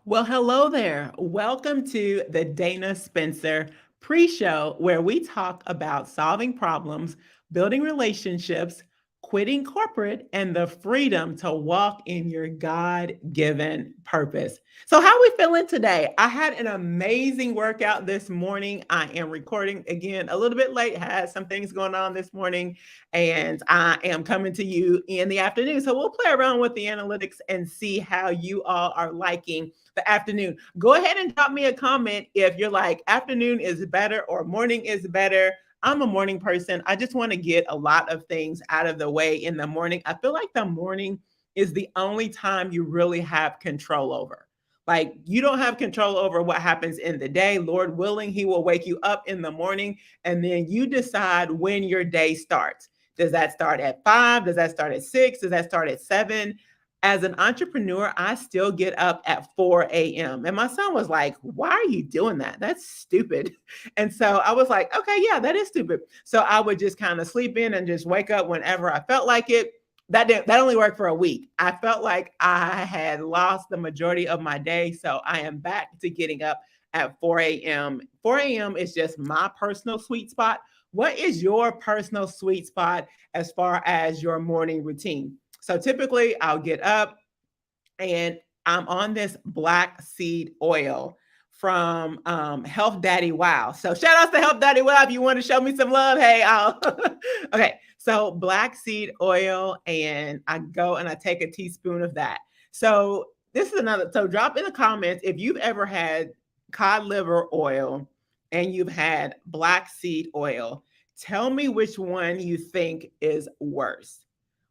Well, hello there. Welcome to the Dana Spencer pre show, where we talk about solving problems, building relationships, quitting corporate, and the freedom to walk in your God given purpose. So, how are we feeling today? I had an amazing workout this morning. I am recording again a little bit late, had some things going on this morning, and I am coming to you in the afternoon. So, we'll play around with the analytics and see how you all are liking the afternoon. Go ahead and drop me a comment if you're like afternoon is better or morning is better. I'm a morning person. I just want to get a lot of things out of the way in the morning. I feel like the morning is the only time you really have control over. Like you don't have control over what happens in the day. Lord willing, He will wake you up in the morning and then you decide when your day starts. Does that start at 5? Does that start at 6? Does that start at 7? As an entrepreneur, I still get up at 4 a.m. And my son was like, "Why are you doing that? That's stupid." And so I was like, "Okay, yeah, that is stupid." So I would just kind of sleep in and just wake up whenever I felt like it. That only worked for a week. I felt like I had lost the majority of my day. So I am back to getting up at 4 a.m. 4 a.m. is just my personal sweet spot. What is your personal sweet spot as far as your morning routine? So typically I'll get up and I'm on this black seed oil from Health Daddy Wow. So shout out to Health Daddy Wow if you want to show me some love. Hey, I'll okay. So black seed oil, and I go and I take a teaspoon of that. So this is another. So drop in the comments if you've ever had cod liver oil and you've had black seed oil. Tell me which one you think is worse.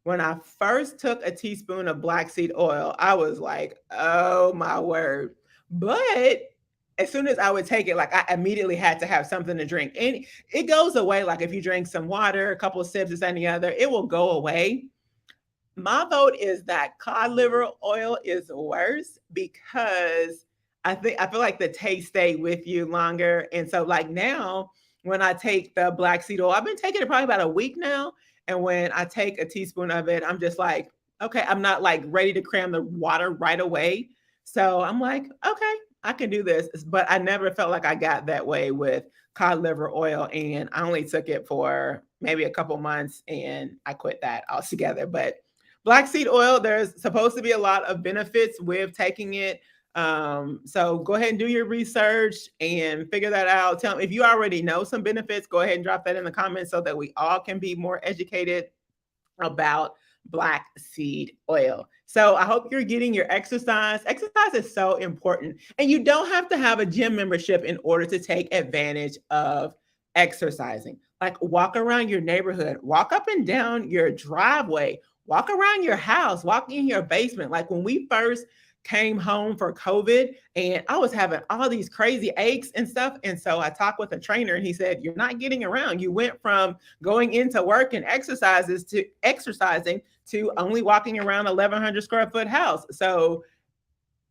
When I first took a teaspoon of black seed oil, I was like, oh my word. But as soon as I would take it, like I immediately had to have something to drink. And it goes away. Like if you drink some water, a couple of sips, this and the other, it will go away. My vote is that cod liver oil is worse because I feel like the taste stayed with you longer. And so like now when I take the black seed oil, I've been taking it probably about a week now. And when I take a teaspoon of it, I'm just like, okay, I'm not like ready to cram the water right away. So I'm like, okay, I can do this. But I never felt like I got that way with cod liver oil. And I only took it for maybe a couple months and I quit that altogether. But black seed oil, there's supposed to be a lot of benefits with taking it. So go ahead and do your research and figure that out. Tell me if you already know some benefits, go ahead and drop that in the comments so that we all can be more educated about black seed oil. So I hope you're getting your exercise. Exercise is so important. And you don't have to have a gym membership in order to take advantage of exercising. Like walk around your neighborhood, walk up and down your driveway, walk around your house, walk in your basement. Like when we first came home for COVID and I was having all these crazy aches and stuff. And so I talked with a trainer and he said, you're not getting around. You went from going into work and exercising to only walking around 1,100 square foot house. So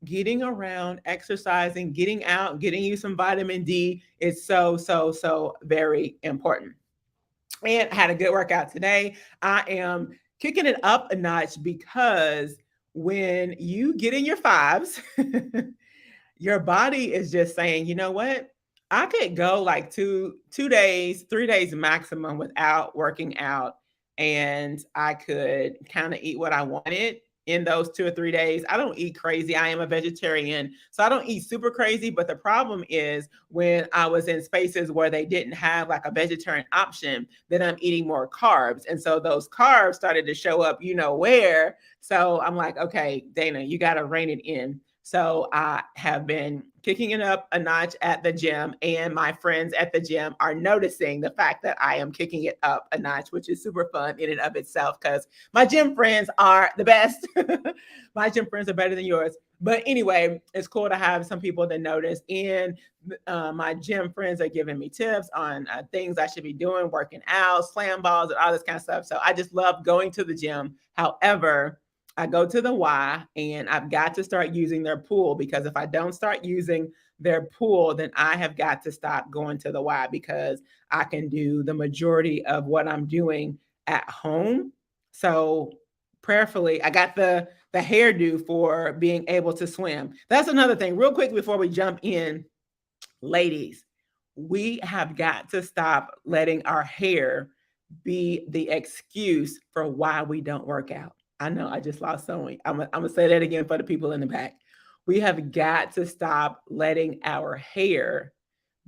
getting around, exercising, getting out, getting you some vitamin D is so very important. And I had a good workout today. I am kicking it up a notch because when you get in your fives, your body is just saying, you know what? I could go like two days, 3 days maximum without working out, and I could kind of eat what I wanted in those 2 or 3 days. I don't eat crazy. I am a vegetarian, so I don't eat super crazy. But the problem is when I was in spaces where they didn't have like a vegetarian option, then I'm eating more carbs, and so those carbs started to show up, you know where. So I'm like, okay, Dana, you got to rein it in. So I have been kicking it up a notch at the gym, and my friends at the gym are noticing the fact that I am kicking it up a notch, which is super fun in and of itself because my gym friends are the best. My gym friends are better than yours. But anyway, it's cool to have some people that notice. And my gym friends are giving me tips on things I should be doing, working out, slam balls, and all this kind of stuff. So I just love going to the gym. However, I go to the Y and I've got to start using their pool because if I don't start using their pool, then I have got to stop going to the Y because I can do the majority of what I'm doing at home. So prayerfully, I got the the hairdo for being able to swim. That's another thing. Real quick before we jump in, ladies, we have got to stop letting our hair be the excuse for why we don't work out. I know I just lost sewing. I'm going to say that again for the people in the back. We have got to stop letting our hair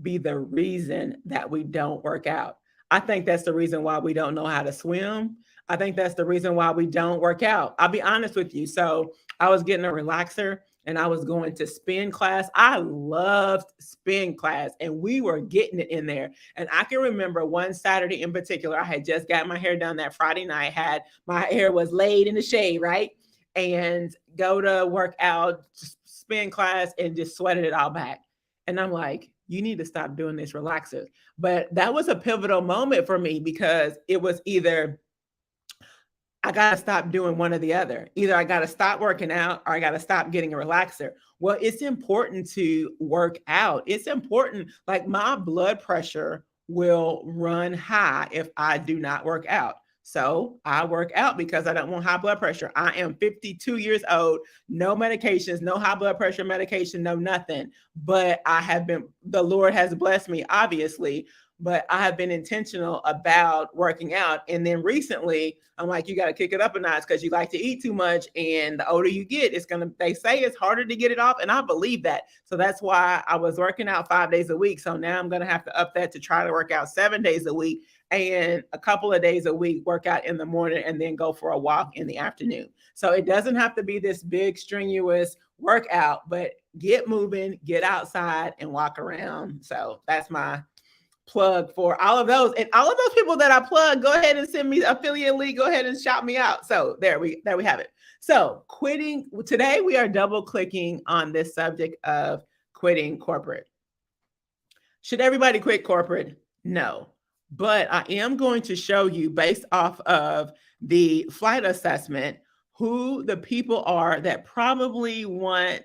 be the reason that we don't work out. I think that's the reason why we don't know how to swim. I think that's the reason why we don't work out. I'll be honest with you. So I was getting a relaxer and I was going to spin class. I loved spin class and we were getting it in there. And I can remember one Saturday in particular, I had just got my hair done that Friday night, had my hair was laid in the shade, right? And go to work out, spin class and just sweated it all back. And I'm like, you need to stop doing this relaxer. But that was a pivotal moment for me because it was either I got to stop doing one or the other. Either I got to stop working out or I got to stop getting a relaxer. Well, it's important to work out. It's important. Like my blood pressure will run high if I do not work out. So I work out because I don't want high blood pressure. I am 52 years old, no medications, no high blood pressure medication, no nothing. But the Lord has blessed me, obviously, but I have been intentional about working out. And then recently, I'm like, you got to kick it up a notch because you like to eat too much. And the older you get, they say it's harder to get it off. And I believe that. So that's why I was working out 5 days a week. So now I'm going to have to up that to try to work out 7 days a week and a couple of days a week, work out in the morning and then go for a walk in the afternoon. So it doesn't have to be this big, strenuous workout, but get moving, get outside and walk around. So that's my plug for all of those. And all of those people that I plug, go ahead and send me affiliate link. Go ahead and shout me out. So there we have it. So quitting, today we are double clicking on this subject of quitting corporate. Should everybody quit corporate? No. But I am going to show you based off of the flight assessment who the people are that probably want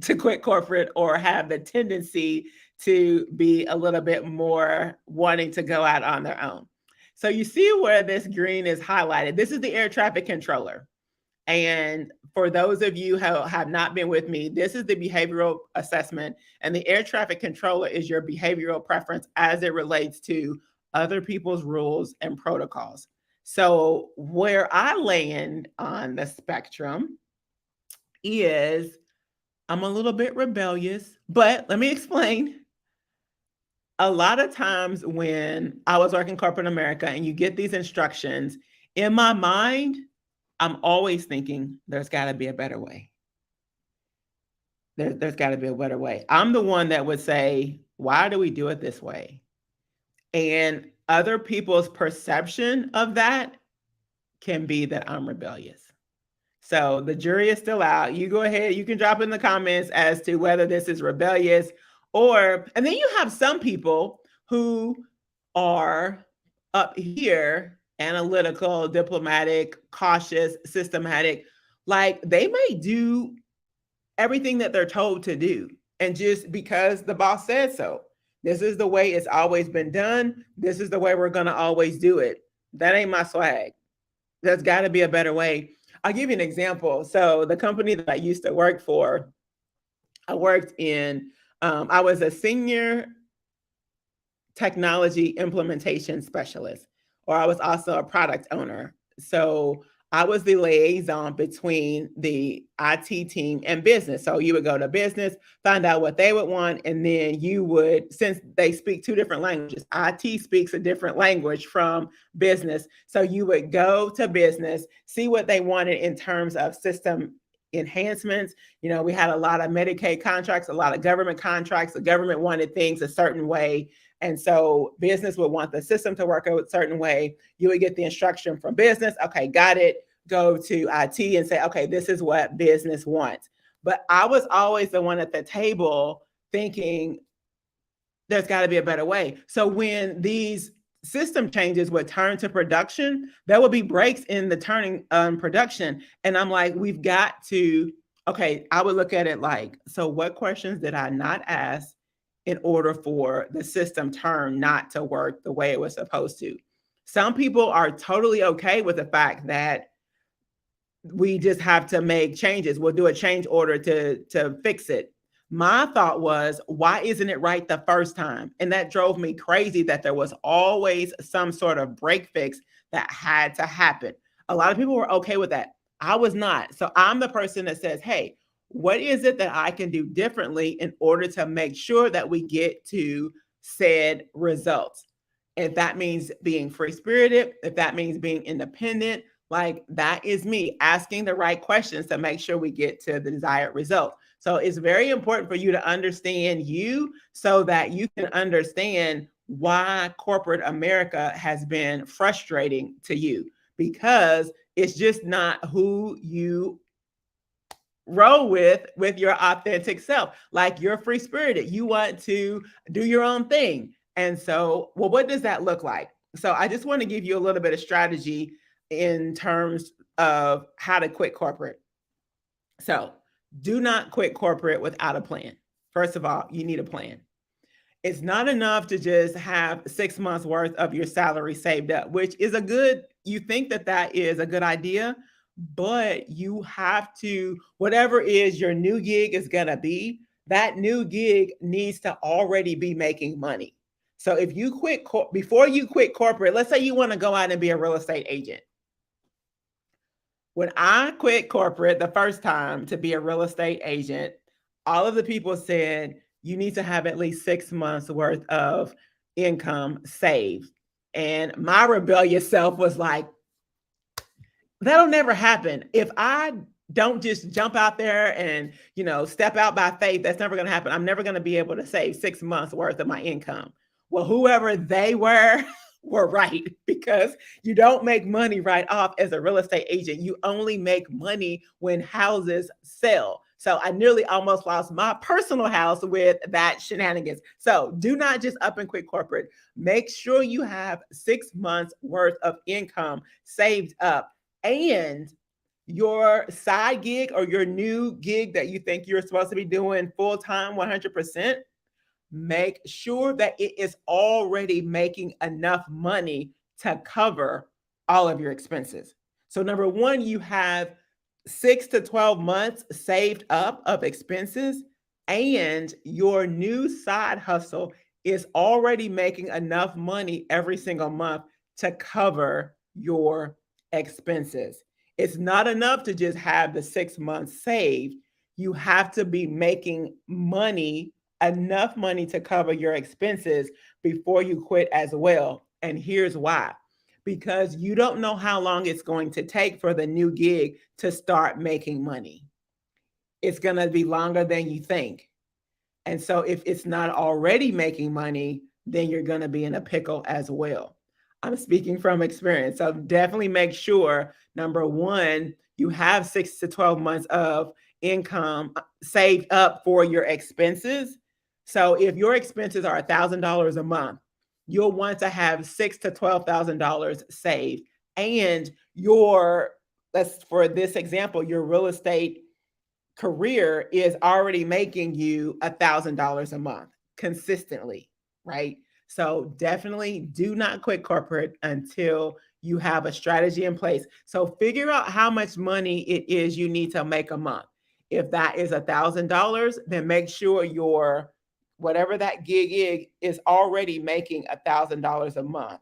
to quit corporate or have the tendency to be a little bit more wanting to go out on their own. So you see where this green is highlighted. This is the air traffic controller. And for those of you who have not been with me, this is the behavioral assessment. And the air traffic controller is your behavioral preference as it relates to other people's rules and protocols. So where I land on the spectrum is I'm a little bit rebellious, but let me explain. A lot of times when I was working corporate America and you get these instructions, in my mind, I'm always thinking there's got to be a better way. There's got to be a better way. I'm the one that would say, why do we do it this way? And other people's perception of that can be that I'm rebellious. So the jury is still out. You go ahead, you can drop in the comments as to whether this is rebellious and then you have some people who are up here, analytical, diplomatic, cautious, systematic, like they may do everything that they're told to do. And just because the boss said so, this is the way it's always been done. This is the way we're going to always do it. That ain't my swag. There's got to be a better way. I'll give you an example. So the company that I used to work for, I worked in, I was a senior technology implementation specialist, or I was also a product owner. So I was the liaison between the IT team and business. So you would go to business, find out what they would want, and then you would, since they speak two different languages, IT speaks a different language from business. So you would go to business, see what they wanted in terms of system enhancements. You know, we had a lot of Medicaid contracts, a lot of government contracts. The government wanted things a certain way. And so business would want the system to work a certain way. You would get the instruction from business. Okay, got it. Go to IT and say, okay, this is what business wants. But I was always the one at the table thinking there's got to be a better way. So when these system changes would turn to production, there would be breaks in the turning production. And I'm like, we've got to, okay, I would look at it like, so what questions did I not ask in order for the system turn not to work the way it was supposed to? Some people are totally okay with the fact that we just have to make changes. We'll do a change order to fix it. My thought was, why isn't it right the first time? And that drove me crazy that there was always some sort of break fix that had to happen. A lot of people were okay with that. I was not. So I'm the person that says, hey, what is it that I can do differently in order to make sure that we get to said results? If that means being free spirited, if that means being independent, like that is me asking the right questions to make sure we get to the desired result. So it's very important for you to understand you so that you can understand why corporate America has been frustrating to you, because it's just not who you roll with your authentic self. Like you're free spirited, you want to do your own thing. And so, well, what does that look like? So I just want to give you a little bit of strategy in terms of how to quit corporate. So do not quit corporate without a plan. First of all, you need a plan. It's not enough to just have 6 months worth of your salary saved up, which is a good, you think that that is a good idea, but you have to, whatever is your new gig is going to be, that new gig needs to already be making money. So if you quit, before you quit corporate, let's say you want to go out and be a real estate agent. When I quit corporate the first time to be a real estate agent, all of the people said, you need to have at least 6 months worth of income saved. And my rebellious self was like, that'll never happen. If I don't just jump out there and, step out by faith, that's never going to happen. I'm never going to be able to save 6 months worth of my income. Well, whoever they were right, because you don't make money right off as a real estate agent. You only make money when houses sell. So I nearly almost lost my personal house with that shenanigans. So do not just up and quit corporate. Make sure you have 6 months worth of income saved up, and your side gig or your new gig that you think you're supposed to be doing full time 100%, make sure that it is already making enough money to cover all of your expenses. So number one, you have 6 to 12 months saved up of expenses, and your new side hustle is already making enough money every single month to cover your expenses. It's not enough to just have the 6 months saved. You have to be making money, enough money to cover your expenses before you quit as well. And here's why: because you don't know how long it's going to take for the new gig to start making money. It's going to be longer than you think. And so if it's not already making money, then you're going to be in a pickle as well. I'm speaking from experience. So definitely make sure, number one, you have 6 to 12 months of income saved up for your expenses. So if your expenses are $1,000 a month, you'll want to have $6,000 to $12,000 saved. And let's, for this example, your real estate career is already making you $1,000 a month consistently, right? So definitely do not quit corporate until you have a strategy in place. So figure out how much money it is you need to make a month. If that is $1,000, then make sure your whatever that gig is already making $1,000 a month.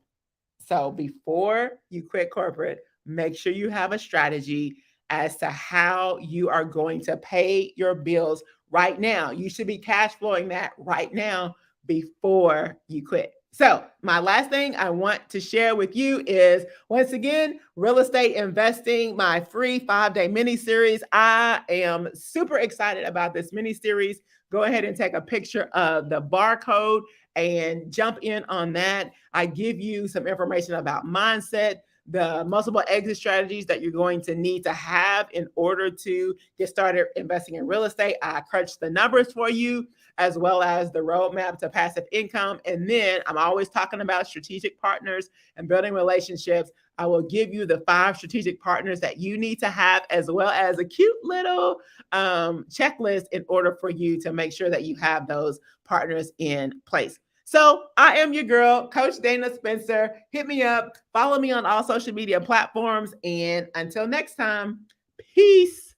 So before you quit corporate, make sure you have a strategy as to how you are going to pay your bills right now. You should be cash flowing that right now before you quit. So my last thing I want to share with you is, once again, real estate investing, my free 5-day mini series. I am super excited about this mini series. Go ahead and take a picture of the barcode and jump in on that. I give you some information about mindset, the multiple exit strategies that you're going to need to have in order to get started investing in real estate. I crunch the numbers for you, as well as the roadmap to passive income. And then I'm always talking about strategic partners and building relationships. I will give you the 5 strategic partners that you need to have, as well as a cute little checklist in order for you to make sure that you have those partners in place. So I am your girl, Coach Dana Spencer. Hit me up, follow me on all social media platforms. And until next time, Peace.